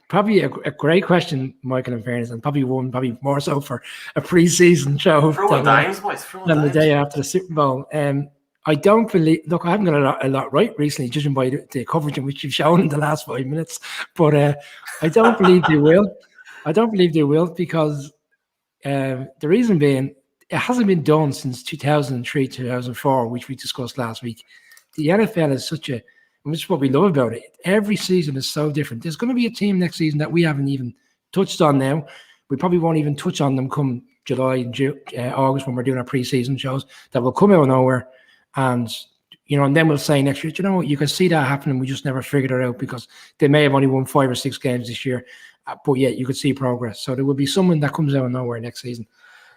Probably a great question, Michael, in fairness, and probably more so for a pre-season show than the day after the Super Bowl. I don't believe. Look, I haven't got a lot right recently, judging by the coverage in which you've shown in the last 5 minutes. But I don't believe they will. I don't believe they will because the reason being, it hasn't been done since 2003, 2004, which we discussed last week. The NFL is which is what we love about it. Every season is so different. There's going to be a team next season that we haven't even touched on now. We probably won't even touch on them come July and August when we're doing our pre-season shows that will come out of nowhere. And, and then we'll say next year, you can see that happening. We just never figured it out because they may have only won 5 or 6 games this year. But yet you could see progress. So there will be someone that comes out of nowhere next season.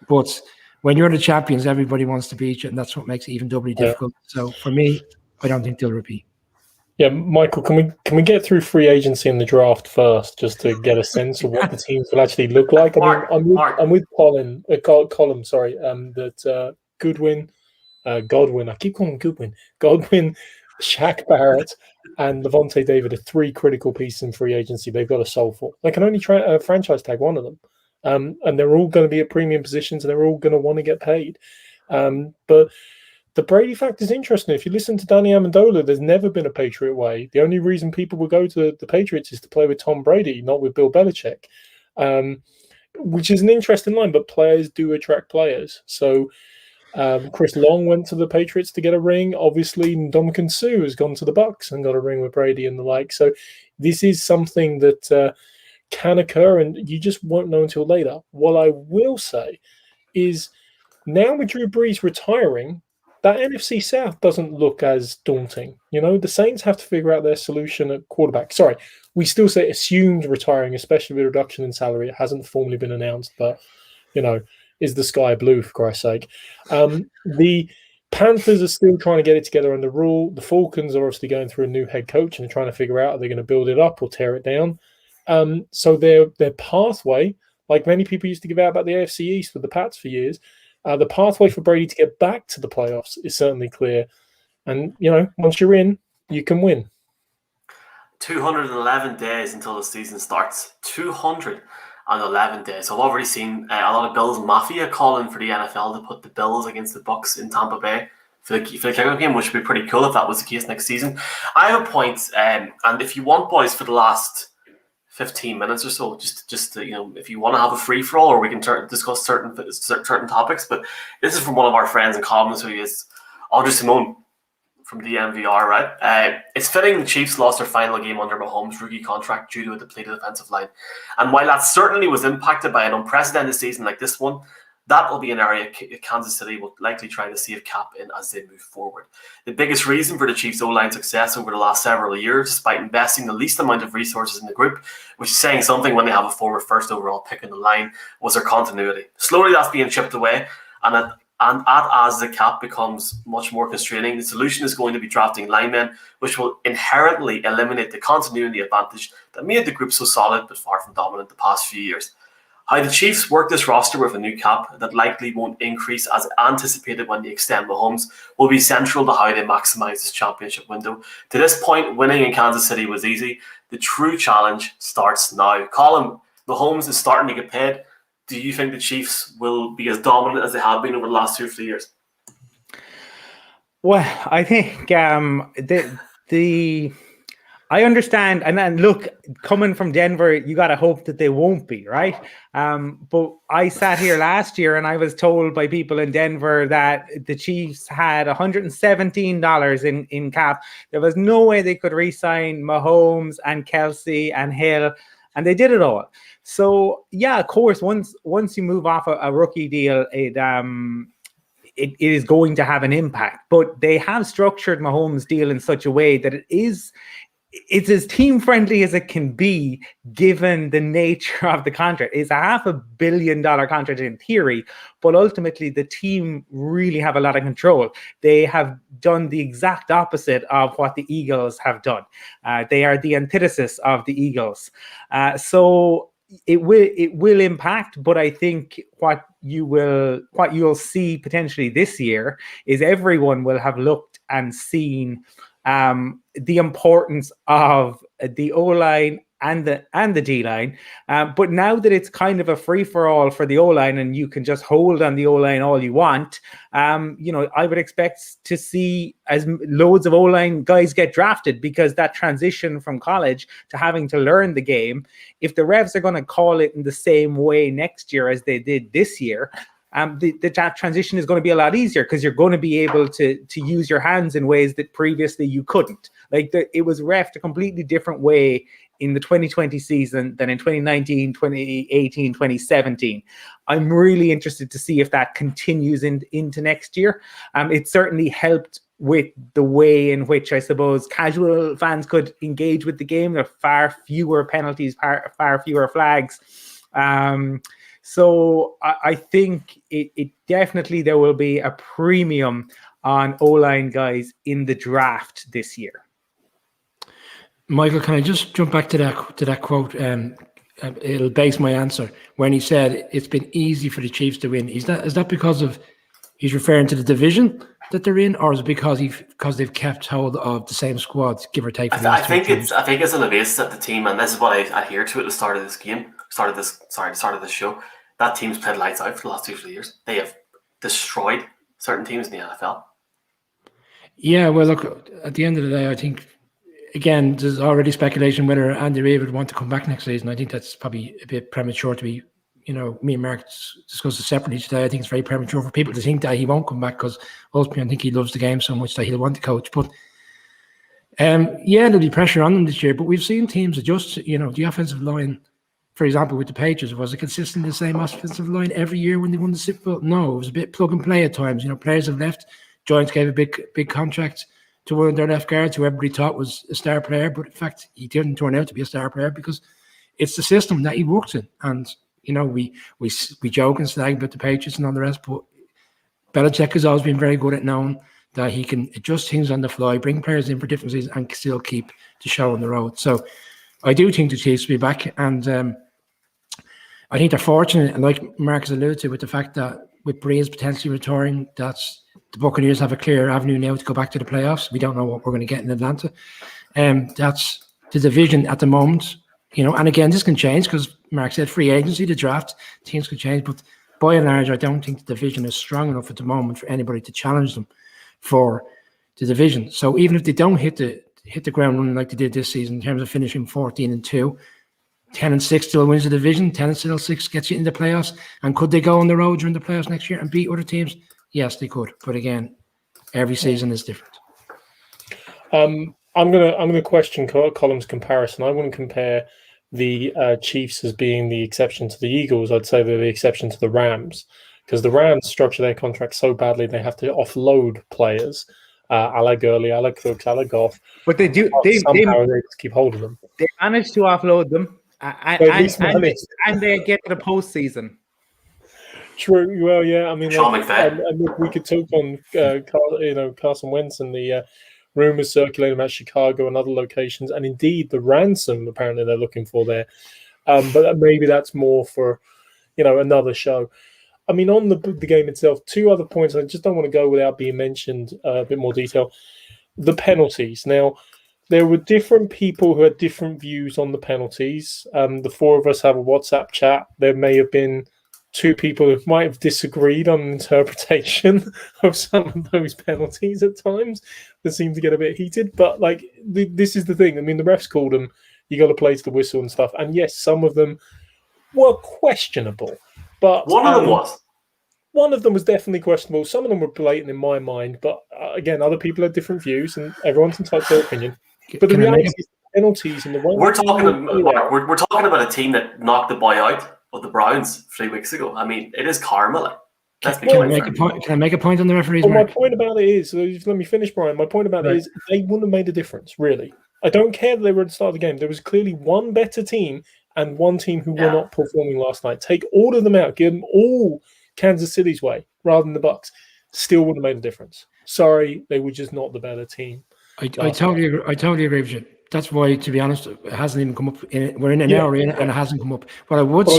But when you're the champions, everybody wants to beat you. And that's what makes it even doubly difficult. So for me, I don't think they'll repeat. Yeah, Michael, can we get through free agency and the draft first, just to get a sense of what the teams will actually look like? I'm with Colin. Sorry, that Godwin. I keep calling him Goodwin. Godwin, Shaq Barrett, and Levante David are 3 critical pieces in free agency they've got to solve for. They can only franchise tag one of them, and they're all going to be at premium positions, and they're all going to want to get paid. But the Brady factor is interesting. If you listen to Danny Amendola, there's never been a Patriot way. The only reason people will go to the Patriots is to play with Tom Brady, not with Bill Belichick, which is an interesting line, but players do attract players. So Chris Long went to the Patriots to get a ring. Obviously, Ndamukong Suh has gone to the Bucs and got a ring with Brady and the like. So this is something that can occur, and you just won't know until later. What I will say is now with Drew Brees retiring, that NFC South doesn't look as daunting. The Saints have to figure out their solution at quarterback. Sorry, we still say assumed retiring, especially with a reduction in salary. It hasn't formally been announced, but, is the sky blue, for Christ's sake? The Panthers are still trying to get it together under rule. The Falcons are obviously going through a new head coach and trying to figure out, are they going to build it up or tear it down? So their pathway, like many people used to give out about the AFC East with the Pats for years, the pathway for Brady to get back to the playoffs is certainly clear. And, once you're in, you can win. 211 days until the season starts. 211 days. So I've already seen a lot of Bills Mafia calling for the NFL to put the Bills against the Bucs in Tampa Bay for the kickoff game, which would be pretty cool if that was the case next season. I have a point, and if you want, boys, for the last 15 minutes or so, just to, if you want to have a free for all, or we can discuss certain topics. But this is from one of our friends and columnists, who is Audrey Simone from DMVR. Right, it's fitting the Chiefs lost their final game under Mahomes' rookie contract due to a depleted offensive line, and while that certainly was impacted by an unprecedented season like this one, that will be an area Kansas City will likely try to save cap in as they move forward. The biggest reason for the Chiefs' O-line success over the last several years, despite investing the least amount of resources in the group, which is saying something when they have a former first overall pick in the line, was their continuity. Slowly that's being chipped away, and as the cap becomes much more constraining, the solution is going to be drafting linemen, which will inherently eliminate the continuity advantage that made the group so solid but far from dominant the past few years. How the Chiefs work this roster with a new cap that likely won't increase as anticipated when they extend Mahomes will be central to how they maximize this championship window. To this point, winning in Kansas City was easy. The true challenge starts now. Colin, Mahomes is starting to get paid. Do you think the Chiefs will be as dominant as they have been over the last 2 or 3 years? Well, I think I understand, and then look, coming from Denver, you got to hope that they won't be, right? But I sat here last year and I was told by people in Denver that the Chiefs had $117 in cap. There was no way they could re-sign Mahomes and Kelsey and Hill And they did it all. So yeah, of course, once you move off a rookie deal, it is going to have an impact. But they have structured Mahomes' deal in such a way that it's as team friendly as it can be, given the nature of the contract. It's a $500 million contract in theory, but ultimately the team really have a lot of control. They have done the exact opposite of what the Eagles have done. They are the antithesis of the Eagles. So it will impact, but I think what you'll see potentially this year is everyone will have looked and seen the importance of the O-line and the D-line. But now that it's kind of a free-for-all for the O-line and you can just hold on the O-line all you want, I would expect to see as loads of O-line guys get drafted, because that transition from college to having to learn the game, if the refs are going to call it in the same way next year as they did this year, that transition is going to be a lot easier, because you're going to be able to use your hands in ways that previously you couldn't. It was refed a completely different way in the 2020 season than in 2019, 2018, 2017. I'm really interested to see if that continues into next year. It certainly helped with the way in which, I suppose, casual fans could engage with the game. There are far fewer penalties, far fewer flags. So I think it definitely, there will be a premium on O-line guys in the draft this year. Michael, can I just jump back to that quote? It'll base my answer when he said it's been easy for the Chiefs to win. Is that because he's referring to the division that they're in, or is it because they've kept hold of the same squad, give or take? I think it's on the basis that the team, and this is what I adhere to at the start of this game, start of this show. That team's played lights out for the last 2-3 years. They have destroyed certain teams in the NFL. Yeah, well, look, at the end of the day, I think, again, there's already speculation whether Andy Reid would want to come back next season. I think that's probably a bit premature to be, me and Mark discussed it separately today. I think it's very premature for people to think that he won't come back, because ultimately I think he loves the game so much that he'll want to coach. But there'll be pressure on them this year, but we've seen teams adjust. The offensive line, for example, with the Patriots, was it consistently the same offensive line every year when they won the Super Bowl? No, it was a bit plug and play at times. Players have left. Giants gave a big contract to one of their left guards who everybody thought was a star player, but in fact, he didn't turn out to be a star player because it's the system that he works in. And, we joke and slag about the Patriots and all the rest, but Belichick has always been very good at knowing that he can adjust things on the fly, bring players in for different seasons, and still keep the show on the road. So I do think the Chiefs will be back, and I think they're fortunate, and like Mark has alluded to, with the fact that with Breeze potentially retiring, that's the Buccaneers have a clear avenue now to go back to the playoffs. We don't know what we're going to get in Atlanta. That's the division at the moment. And again, this can change because Mark said free agency, the draft, teams can change. But by and large, I don't think the division is strong enough at the moment for anybody to challenge them for the division. So even if they don't hit the ground running like they did this season in terms of finishing 14-2, 10-6 still wins the division. 10-6 gets you in the playoffs. And could they go on the road during the playoffs next year and beat other teams? Yes, they could. But again, every season is different. I'm gonna question Colum's comparison. I wouldn't compare the Chiefs as being the exception to the Eagles. I'd say they're the exception to the Rams, because the Rams structure their contract so badly they have to offload players, a la Gurley, a la Cooks, a la Goff. But they do. They just keep hold of them. They manage to offload them, and they get to the postseason. True. Well, yeah. I mean, and we could talk on Carson Wentz and the rumors circulating about Chicago and other locations, and indeed the ransom apparently they're looking for there. But maybe that's more for another show. I mean, on the game itself, two other points. I just don't want to go without being mentioned a bit more detail. The penalties. Now, there were different people who had different views on the penalties. The four of us have a WhatsApp chat. There may have been two people who might have disagreed on interpretation of some of those penalties at times that seemed to get a bit heated. But this is the thing. I mean, the refs called them. You got to place the whistle and stuff. And yes, some of them were questionable. But one of them was. One of them was definitely questionable. Some of them were blatant in my mind. But again, other people had different views, and everyone's entitled to their opinion. But the reality is, penalties and the way we're talking about a team that knocked the boy out of the Browns 3 weeks ago. I mean, it is karma. Like, can I make a point on the referees? Well, my point about it is, let me finish, Brian. My point about it is they wouldn't have made a difference, really. I don't care that they were at the start of the game. There was clearly one better team and one team who were not performing last night. Take all of them out, give them all Kansas City's way rather than the Bucks. Still wouldn't have made a difference. Sorry, they were just not the better team. I totally agree with you. That's why, to be honest, it hasn't even come up. We're in an hour in, and it hasn't come up. What I would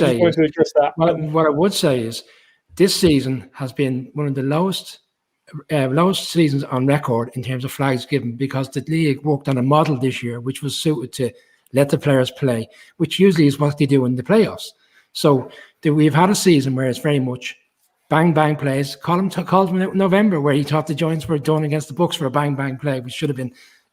say is, this season has been one of the lowest seasons on record in terms of flags given, because the league worked on a model this year which was suited to let the players play, which usually is what they do in the playoffs. So we've had a season where it's very much bang bang plays. Called him in November where he thought the Giants were done against the Bucks for a bang bang play, which should have been,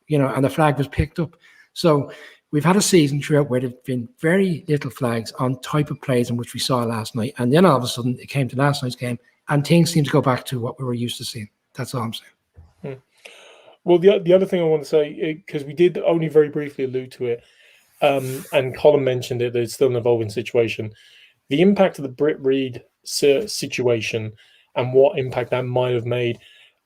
and the flag was picked up. So we've had a season throughout where there've been very little flags on type of plays in which we saw last night. And then all of a sudden it came to last night's game and things seem to go back to what we were used to seeing. That's all I'm saying. Well, the other thing I want to say, because we did only very briefly allude to it, and Colin mentioned it, that it's still an evolving situation. The impact of the Britt Reid situation and what impact that might have made,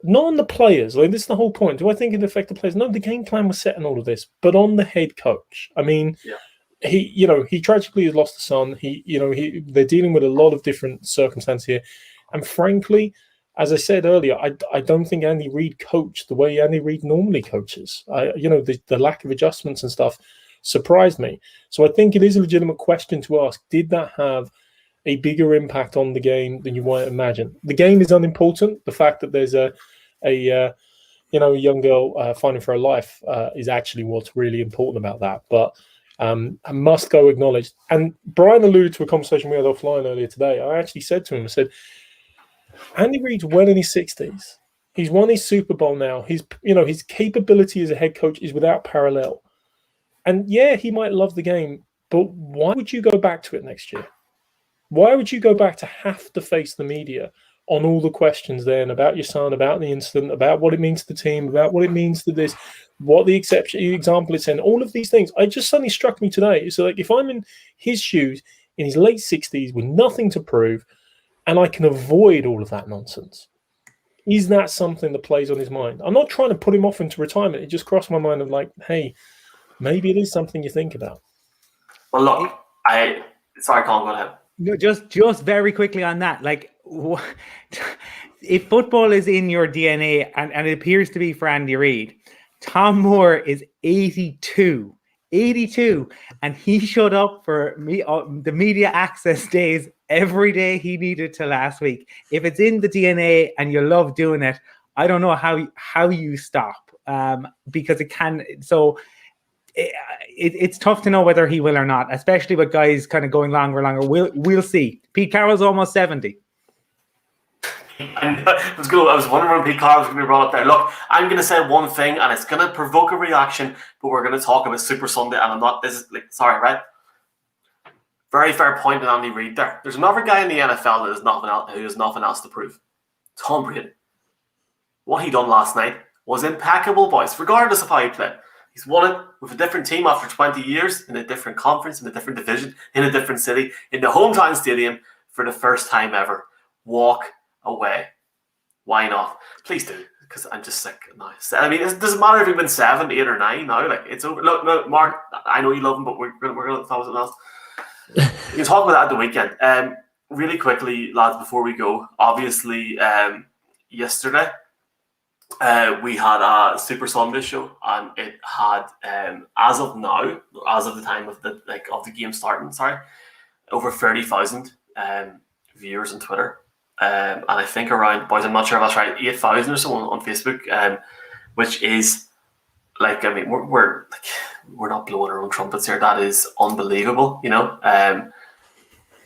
not on the players. Like, this is the whole point. Do I think it affected the players? No, the game plan was set and all of this, but on the head coach. I mean, he tragically has lost a son. They're dealing with a lot of different circumstances here, and frankly, as I said earlier, I don't think Andy Reid coached the way Andy Reid normally coaches. The lack of adjustments and stuff surprised me. So I think it is a legitimate question to ask: did that have a bigger impact on the game than you might imagine? The game is unimportant. The fact that there's a young girl fighting for her life is actually what's really important about that. But I must go acknowledge, and Brian alluded to a conversation we had offline earlier today. I actually said to him, I said, Andy Reid's well in his 60s. He's won his Super Bowl now. His capability as a head coach is without parallel. And yeah, he might love the game, but why would you go back to it next year? Why would you go back to have to face the media on all the questions then about your son, about the incident, about what it means to the team, about what it means to this, what the example it's in, all of these things? It just suddenly struck me today. So, like, if I'm in his shoes in his late 60s with nothing to prove, and I can avoid all of that nonsense, is that something that plays on his mind? I'm not trying to put him off into retirement. It just crossed my mind of like, hey, maybe it is something you think about. Well, look, sorry, Colin, go ahead. No, just very quickly on that. Like, if football is in your DNA, and it appears to be for Andy Reid, Tom Moore is 82, and he showed up for the media access days every day he needed to last week. If it's in the DNA and you love doing it, I don't know how you stop, because it can. So it's tough to know whether he will or not, especially with guys kind of going longer. We'll see. Pete Carroll's almost 70. I was wondering when Pete Carroll was going to be brought up there. Look, I'm going to say one thing, and it's going to provoke a reaction, but we're going to talk about Super Sunday, and I'm not. This is like, sorry, right? Very fair point on Andy Reid there. There's another guy in the NFL who has nothing else to prove. Tom Brady. What he done last night was impeccable, boys, regardless of how he played. He's won it with a different team after 20 years, in a different conference, in a different division, in a different city, in the hometown stadium for the first time ever. Walk away. Why not? Please do, because I'm just sick now. I mean, it doesn't matter if you've been 7, 8, or 9 now. Like, it's over. Look, Mark, I know you love him, but we're going to talk about something else. You can talk about that at the weekend. Really quickly, lads, before we go, obviously, yesterday, we had a Super Sunday show, and it had, as of now, as of the time of the game starting, over 30,000 viewers on Twitter, and I think around, boys, I'm not sure if that's right, 8,000 or so on Facebook, which is like, I mean, we're not blowing our own trumpets here. That is unbelievable,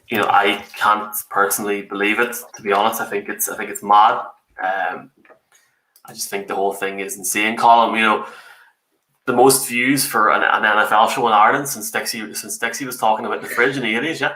I can't personally believe it, to be honest. I think it's mad. I just think the whole thing is insane. Colin, the most views for an NFL show in Ireland since Dixie was talking about the fridge in the 80s, yeah?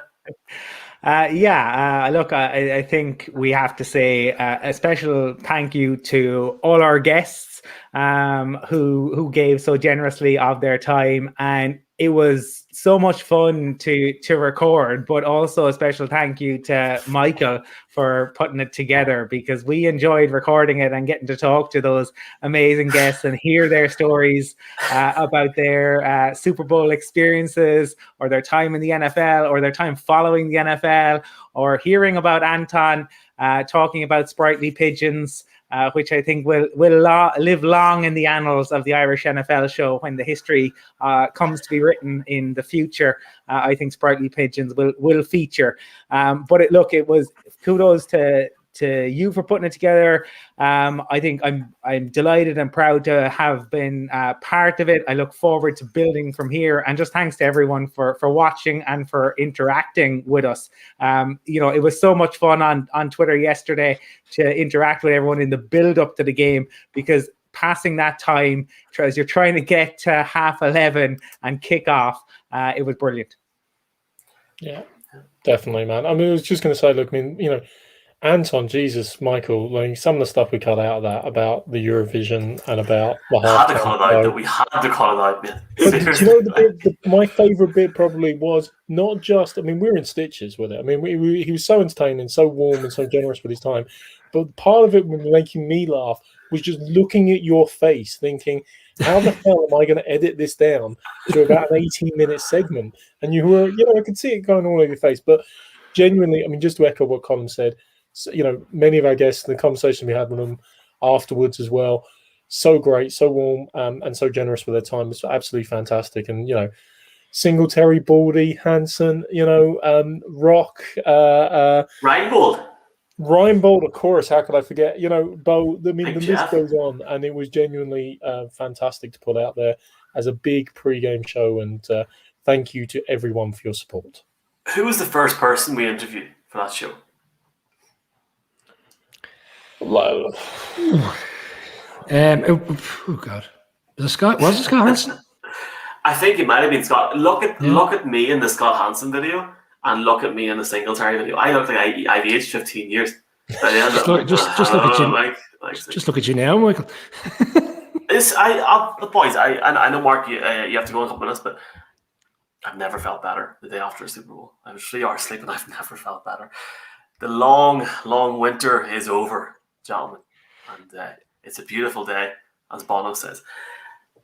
Look, I think we have to say a special thank you to all our guests who gave so generously of their time, and it was so much fun to record, but also a special thank you to Michael for putting it together, because we enjoyed recording it and getting to talk to those amazing guests and hear their stories about their Super Bowl experiences, or their time in the NFL, or their time following the NFL, or hearing about Anton talking about sprightly pigeons, which I think will live long in the annals of the Irish NFL show when the history comes to be written in the future. I think sprightly pigeons will feature. But it was kudos to you for putting it together. I think I'm delighted and proud to have been part of it. I look forward to building from here, and just thanks to everyone for watching and for interacting with us. It was so much fun on Twitter yesterday to interact with everyone in the build up to the game, because passing that time as you're trying to get to 11:30 and kick off, it was brilliant. Yeah, definitely, man. I mean, I was just going to say, look, I mean, Anton, Jesus, Michael, like some of the stuff we cut out of that about the Eurovision and about the halftime. We had to cut it out, man. But do you know my favourite bit probably was not just, I mean, we were in stitches with it. I mean, he was so entertaining, so warm and so generous with his time. But part of it making me laugh was just looking at your face thinking, how the hell am I going to edit this down to about an 18-minute segment? And you were, I could see it going all over your face. But genuinely, I mean, just to echo what Colin said, so, many of our guests, the conversation we had with them afterwards as well, so great, so warm, and so generous with their time. It's absolutely fantastic. And, Singletary, Baldy, Hansen, Rock. Reinbold, of course. How could I forget? Bo, I mean, the list goes on. And it was genuinely fantastic to put out there as a big pre-game show. And thank you to everyone for your support. Who was the first person we interviewed for that show? Oh God, was it Scott Hansen? I think it might have been Scott. Look at me in the Scott Hansen video, and look at me in the Singletary video. I look like I've aged 15 years. Just look at you. Just look at you now, Michael. The boys. I know, Mark. You have to go in a couple minutes, but I've never felt better the day after a Super Bowl. I was 3 hours sleeping. I've never felt better. The long winter is over, gentlemen, and it's a beautiful day, as Bono says.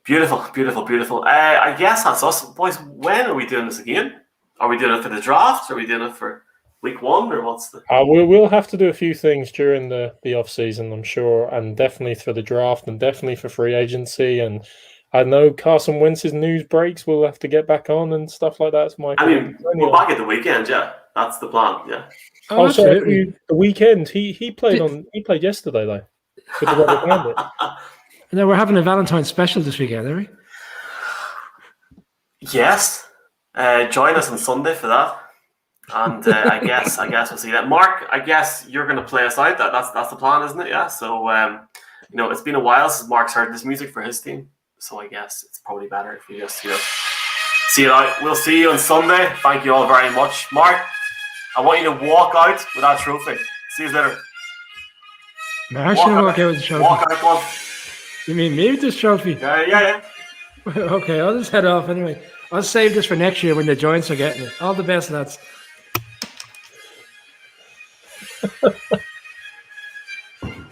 Beautiful, beautiful, beautiful. I guess that's us, boys. When are we doing this again? Are we doing it for the draft? Are we doing it for week 1, or what's the? We'll have to do a few things during the off season, I'm sure, and definitely for the draft, and definitely for free agency. And I know Carson Wentz's news breaks. We'll have to get back on and stuff like that. We're back at the weekend. Yeah, that's the plan. Yeah. Oh, sorry, the weekend. He played He played yesterday though. With the Rubber Bandit. And then we're having a Valentine's special this weekend, are we? Yes. Join us on Sunday for that. And I guess we'll see that. Mark, I guess you're going to play us out. That's the plan, isn't it? Yeah. So it's been a while since Mark's heard this music for his team. So I guess it's probably better if we just see it out. We'll see you on Sunday. Thank you all very much, Mark. I want you to walk out with that trophy. See you later. No, I shouldn't walk out with the trophy. Walk out one. You mean me with this trophy? Yeah. Okay, I'll just head off anyway. I'll save this for next year when the Giants are getting it. All the best, lads.